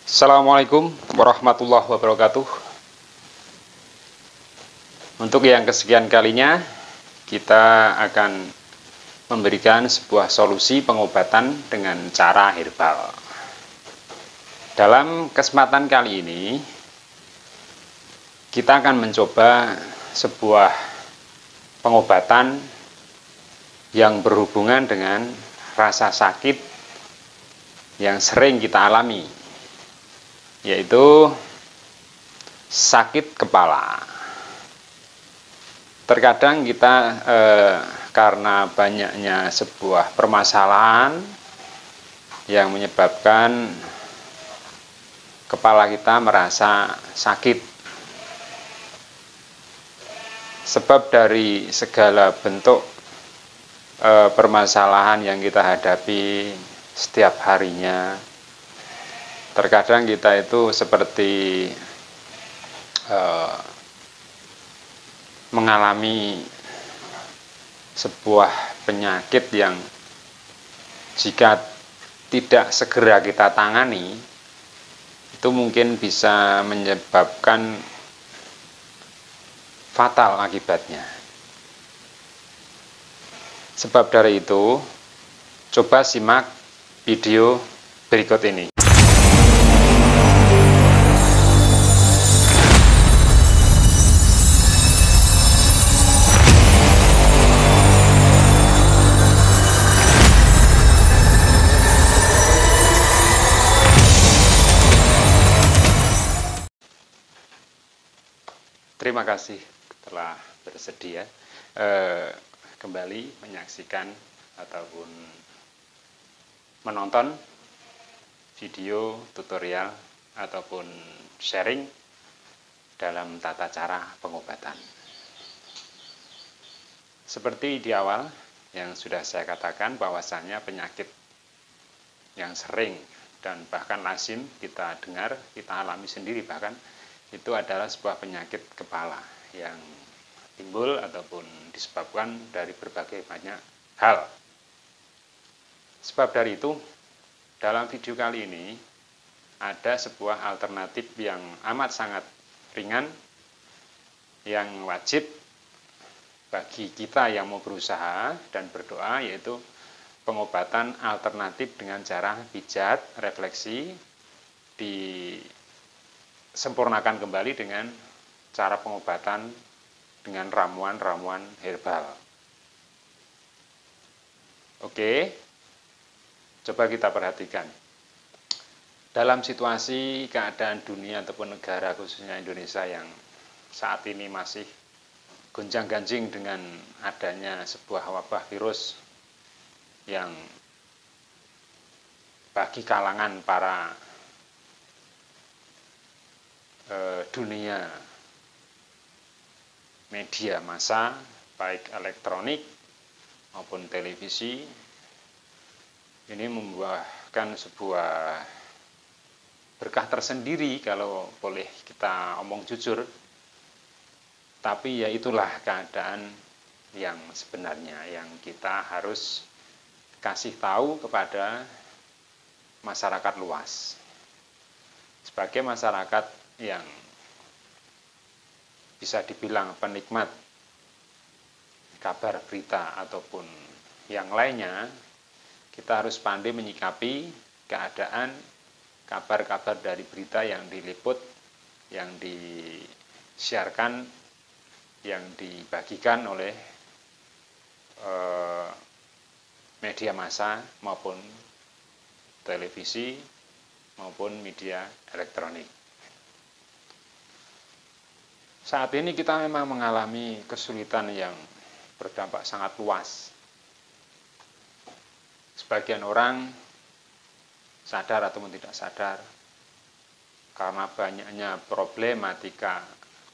Assalamualaikum warahmatullahi wabarakatuh. Untuk yang kesekian kalinya, kita akan memberikan sebuah solusi pengobatan dengan cara herbal. Dalam kesempatan kali ini, kita akan mencoba sebuah pengobatan yang berhubungan dengan rasa sakit yang sering kita alami, yaitu sakit kepala. Terkadang kita karena banyaknya sebuah permasalahan yang menyebabkan kepala kita merasa sakit. Sebab dari segala bentuk permasalahan yang kita hadapi setiap harinya, terkadang kita itu seperti mengalami sebuah penyakit yang jika tidak segera kita tangani, itu mungkin bisa menyebabkan fatal akibatnya. Sebab dari itu, coba simak video berikut ini. Terima kasih telah bersedia kembali menyaksikan ataupun menonton video tutorial ataupun sharing dalam tata cara pengobatan. Seperti di awal yang sudah saya katakan, bahwasannya penyakit yang sering dan bahkan lazim kita dengar, kita alami sendiri bahkan, itu adalah sebuah penyakit kepala yang timbul ataupun disebabkan dari berbagai banyak hal. Sebab dari itu, dalam video kali ini ada sebuah alternatif yang amat sangat ringan, yang wajib bagi kita yang mau berusaha dan berdoa, yaitu pengobatan alternatif dengan cara pijat refleksi, disempurnakan kembali dengan cara pengobatan dengan ramuan-ramuan herbal. Oke, coba kita perhatikan. Dalam situasi keadaan dunia ataupun negara, khususnya Indonesia, yang saat ini masih gonjang-ganjing dengan adanya sebuah wabah virus yang bagi kalangan para dunia media massa, baik elektronik maupun televisi, ini membuahkan sebuah berkah tersendiri kalau boleh kita omong jujur. Tapi ya itulah keadaan yang sebenarnya yang kita harus kasih tahu kepada masyarakat luas. Sebagai masyarakat yang bisa dibilang penikmat kabar berita ataupun yang lainnya, kita harus pandai menyikapi keadaan kabar-kabar dari berita yang diliput, yang disiarkan, yang dibagikan oleh media massa maupun televisi maupun media elektronik. Saat ini kita memang mengalami kesulitan yang berdampak sangat luas. Sebagian orang sadar ataupun tidak sadar, karena banyaknya problematika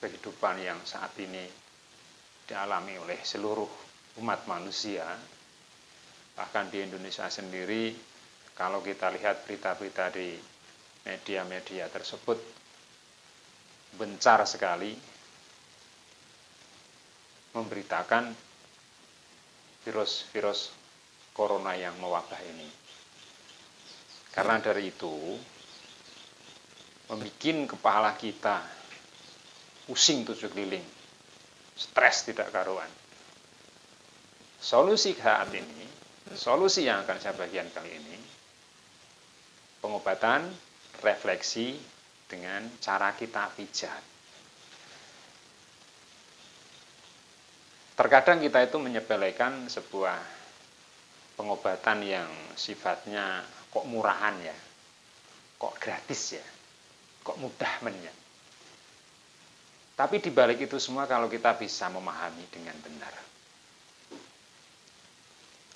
kehidupan yang saat ini dialami oleh seluruh umat manusia, bahkan di Indonesia sendiri, kalau kita lihat berita-berita di media-media tersebut, bencar sekali memberitakan virus-virus corona yang mewabah ini. Karena dari itu, membuat kepala kita pusing 7 keliling, stres tidak karuan. Solusi saat ini, solusi yang akan saya bagikan kali ini, pengobatan refleksi dengan cara kita pijat. Terkadang kita itu menyepelekan sebuah pengobatan yang sifatnya kok murahan ya, kok gratis ya, kok mudah men ya. Tapi di balik itu semua kalau kita bisa memahami dengan benar,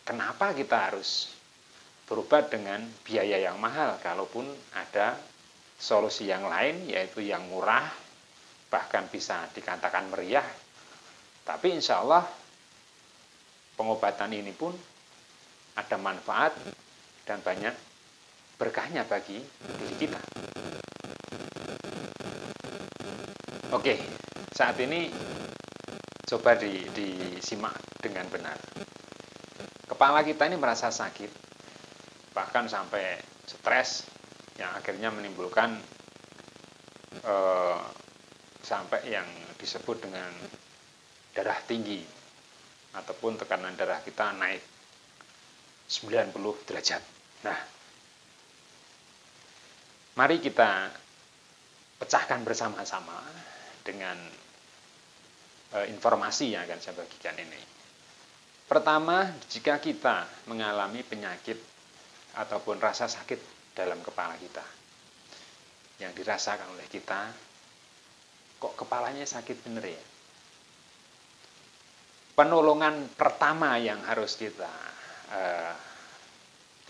kenapa kita harus berobat dengan biaya yang mahal, kalaupun ada solusi yang lain, yaitu yang murah, bahkan bisa dikatakan meriah. Tapi insya Allah pengobatan ini pun ada manfaat dan banyak berkahnya bagi diri kita. Oke, saat ini coba disimak dengan benar. Kepala kita ini merasa sakit, bahkan sampai stres, yang akhirnya menimbulkan sampai yang disebut dengan darah tinggi, ataupun tekanan darah kita naik 90 derajat. Nah, mari kita pecahkan bersama-sama dengan informasi yang akan saya bagikan ini. Pertama, jika kita mengalami penyakit ataupun rasa sakit dalam kepala kita, yang dirasakan oleh kita, kok kepalanya sakit bener ya? Penolongan pertama yang harus kita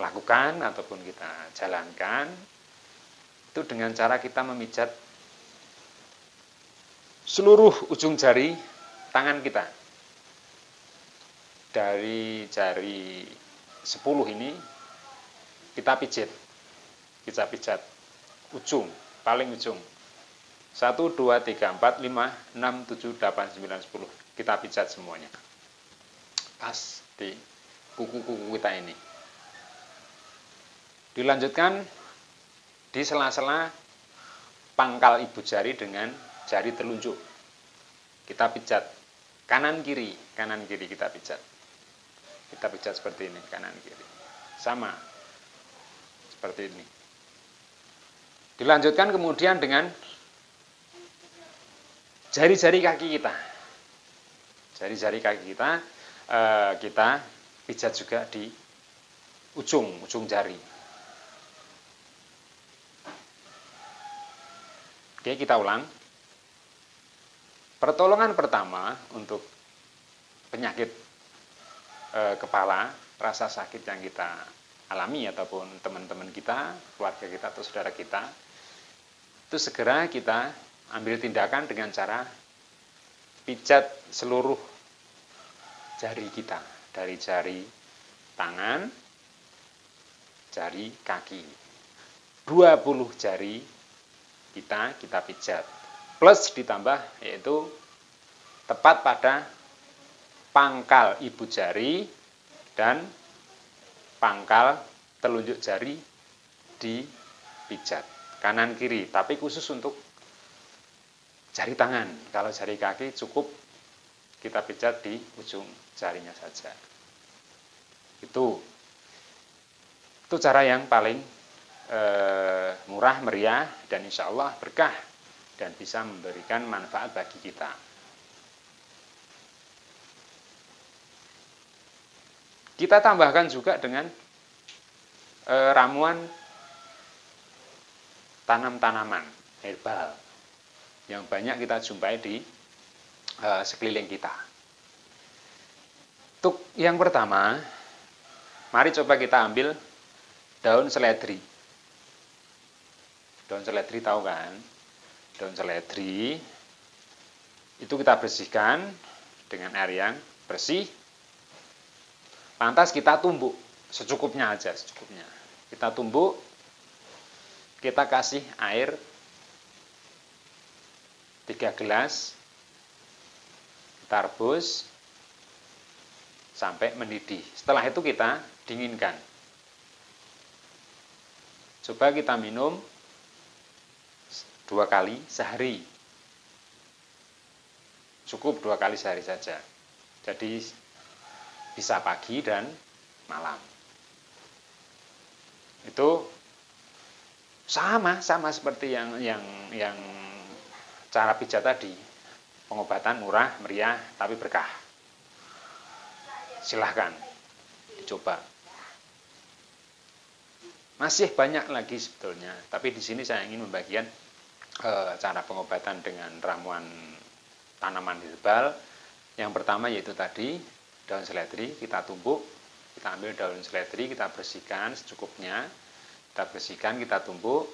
lakukan ataupun kita jalankan itu dengan cara kita memijat seluruh ujung jari tangan kita. Dari jari 10 ini kita pijat ujung, paling ujung. 1, 2, 3, 4, 5, 6, 7, 8, 9, 10. Kita pijat semuanya. Pas di kuku-kuku kita ini. Dilanjutkan di sela-sela pangkal ibu jari dengan jari telunjuk. Kita pijat kanan kiri kita pijat. Kita pijat seperti ini, kanan kiri. Sama seperti ini. Dilanjutkan kemudian dengan jari-jari kaki kita. Jari-jari kaki kita kita pijat juga di ujung jari. Oke, kita ulang. Pertolongan pertama untuk penyakit kepala, rasa sakit yang kita alami ataupun teman-teman kita, keluarga kita atau saudara kita, itu segera kita ambil tindakan dengan cara pijat seluruh jari kita, dari jari tangan, jari kaki. 20 jari kita pijat. Plus ditambah yaitu tepat pada pangkal ibu jari dan pangkal telunjuk jari dipijat. Kanan kiri, tapi khusus untuk jari tangan. Kalau jari kaki cukup kita pijat di ujung jarinya saja. Itu cara yang paling murah, meriah, dan insya Allah berkah dan bisa memberikan manfaat bagi kita. Kita tambahkan juga dengan ramuan tanam-tanaman herbal yang banyak kita jumpai di sekeliling kita. Untuk yang pertama, mari coba kita ambil daun seledri. Daun seledri tahu kan? Daun seledri itu kita bersihkan dengan air yang bersih. Lantas kita tumbuk secukupnya aja, secukupnya. Kita tumbuk, kita kasih air 3 gelas, kita rebus sampai mendidih. Setelah itu kita dinginkan. Coba kita minum 2 kali sehari. Cukup 2 kali sehari saja. Jadi bisa pagi dan malam. Itu sama seperti yang cara pijat tadi. Pengobatan murah, meriah, tapi berkah. Silahkan dicoba. Masih banyak lagi sebetulnya, tapi di sini saya ingin membagikan cara pengobatan dengan ramuan tanaman herbal. Yang pertama yaitu tadi daun seledri, kita tumbuk, kita ambil daun seledri, kita bersihkan secukupnya, kita bersihkan, kita tumbuk,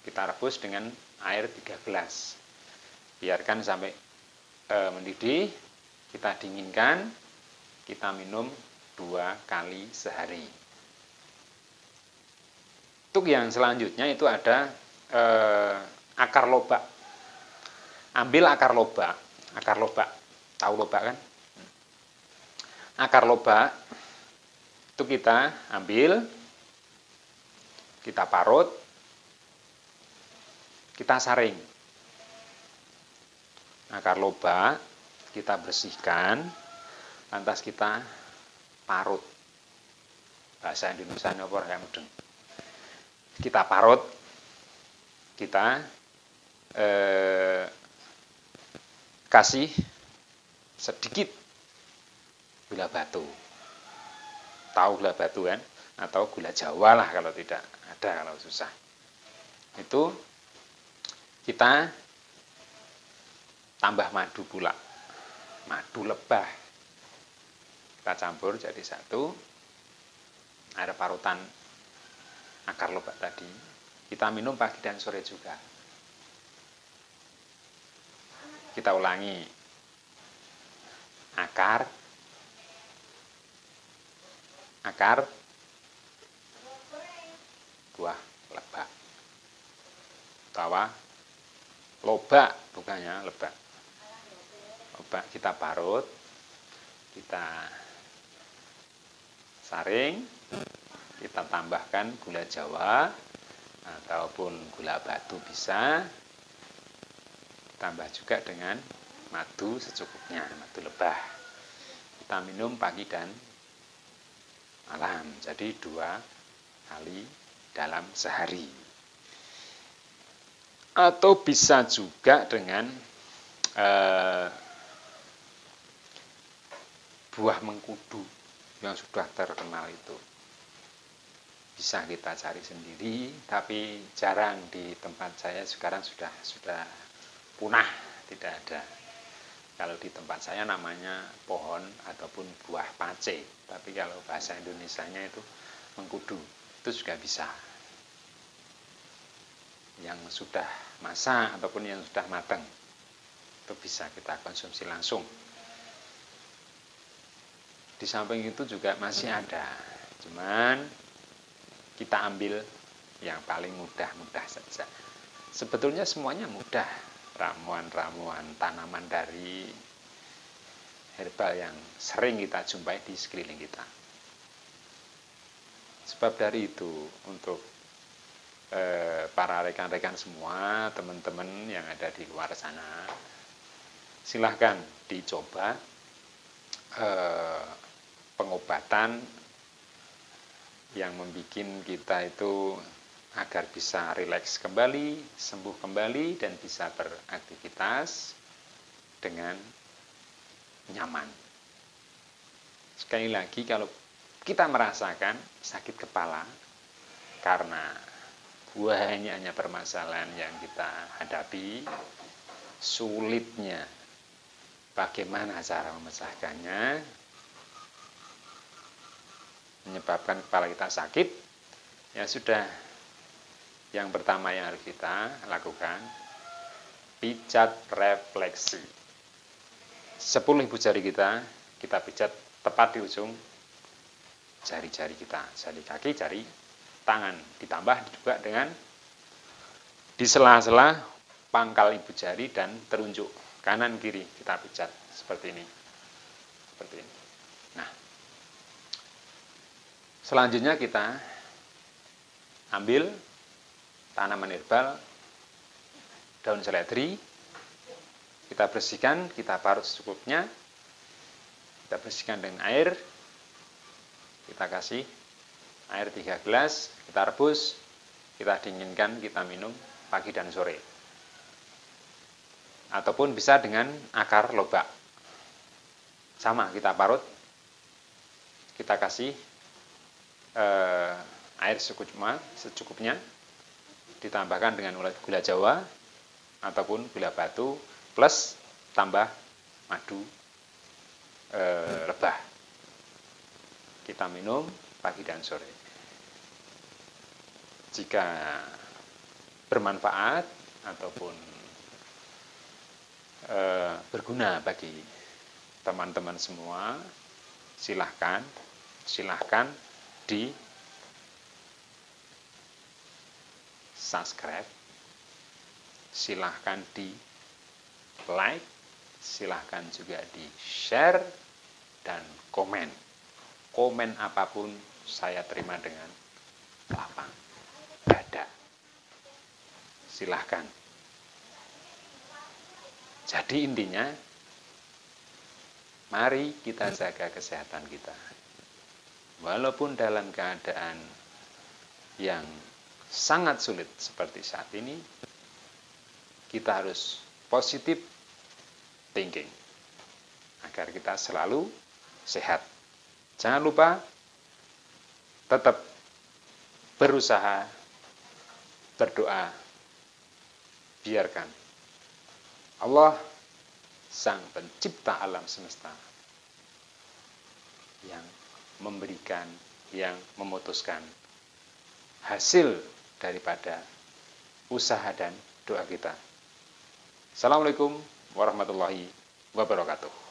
kita rebus dengan air 3 gelas. Biarkan sampai mendidih, kita dinginkan, kita minum 2 kali sehari. Untuk yang selanjutnya itu ada akar lobak. Ambil akar lobak, tahu lobak kan? Akar lobak itu kita ambil, kita parut, kita saring. Akar lobak kita bersihkan, lantas kita parut. Bahasa Indonesia apa ya mudeng. Kita parut, kita kasih sedikit gula batu. Tahu gula batu kan? Atau gula Jawa lah kalau tidak ada, kalau susah. Itu kita tambah madu pula. Madu lebah. Kita campur jadi satu. Ada parutan akar lobak tadi. Kita minum pagi dan sore juga. Kita ulangi. Akar buah lebak. Tawa lobak, bukannya lebak. Lobak kita parut, kita saring, kita tambahkan gula Jawa ataupun gula batu bisa, tambah juga dengan madu secukupnya, madu lebah. Kita minum pagi dan malam, jadi 2 kali dalam sehari. Atau bisa juga dengan buah mengkudu yang sudah terkenal itu. Bisa kita cari sendiri, tapi jarang di tempat saya sekarang sudah punah, tidak ada. Kalau di tempat saya namanya pohon ataupun buah pace, tapi kalau bahasa Indonesianya itu mengkudu, itu juga bisa. Yang sudah masak ataupun yang sudah matang, itu bisa kita konsumsi langsung. Di samping itu juga masih ada, cuman kita ambil yang paling mudah saja. Sebetulnya semuanya mudah, ramuan-ramuan tanaman dari herbal yang sering kita jumpai di sekeliling kita. Sebab dari itu, untuk para rekan-rekan semua, teman-teman yang ada di luar sana, silahkan dicoba pengobatan yang membuat kita itu agar bisa rileks kembali, sembuh kembali, dan bisa beraktivitas dengan nyaman. Sekali lagi, kalau kita merasakan sakit kepala karena banyak permasalahan yang kita hadapi, sulitnya bagaimana cara memecahkannya, menyebabkan kepala kita sakit, ya sudah, yang pertama yang harus kita lakukan, pijat refleksi. 10 ibu jari kita pijat tepat di ujung jari-jari kita, jari kaki, jari tangan, ditambah juga dengan di sela-sela pangkal ibu jari dan telunjuk kanan kiri kita pijat seperti ini. Nah, selanjutnya kita ambil tanaman herbal daun seledri, kita bersihkan, kita parut secukupnya, kita bersihkan dengan air, kita kasih air 3 gelas, kita rebus, kita dinginkan, kita minum pagi dan sore. Ataupun bisa dengan akar lobak. Sama, kita parut, kita kasih air secukupnya, ditambahkan dengan gula Jawa ataupun gula batu plus tambah madu lebah. Kita minum pagi dan sore. Jika bermanfaat ataupun berguna bagi teman-teman semua, silahkan di subscribe, silahkan di like, silahkan juga di share dan komen. Komen apapun saya terima dengan lapang dada. Silahkan. Jadi intinya, mari kita jaga kesehatan kita. Walaupun dalam keadaan yang sangat sulit seperti saat ini, kita harus positive thinking agar kita selalu sehat. Jangan lupa tetap berusaha, berdoa, biarkan Allah, Sang Pencipta alam semesta, yang memberikan, yang memutuskan hasil daripada usaha dan doa kita. Assalamualaikum warahmatullahi wabarakatuh.